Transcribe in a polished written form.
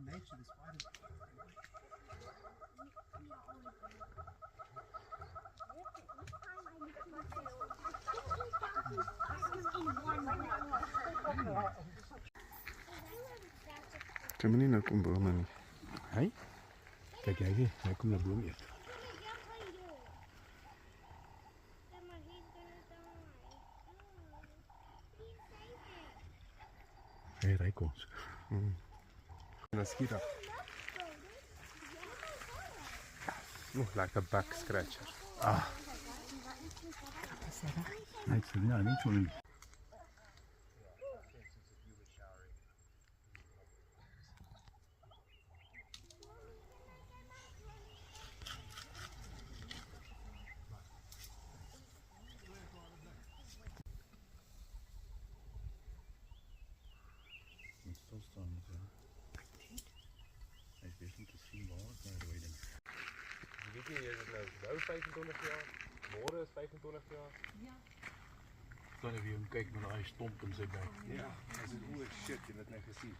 nature, the spiders. Kan maar nie nou kom bome nie. Hy? Kyk jy weer, hy kom na boom eet. Hy ryk ons. En dan skiet af. Lekker back scratcher. Hy het vir my niet zo lief. Moet stilstaan niet, hè. Hij is bezig om te zien waar het naar de weiding. Weet je, is het nou 25 jaar? Morgen is 25 jaar? Ja. Dan heb je hem kijken naar hij stomp in zijn bek. Ja, dat is een goede shit, je hebt het net gezien.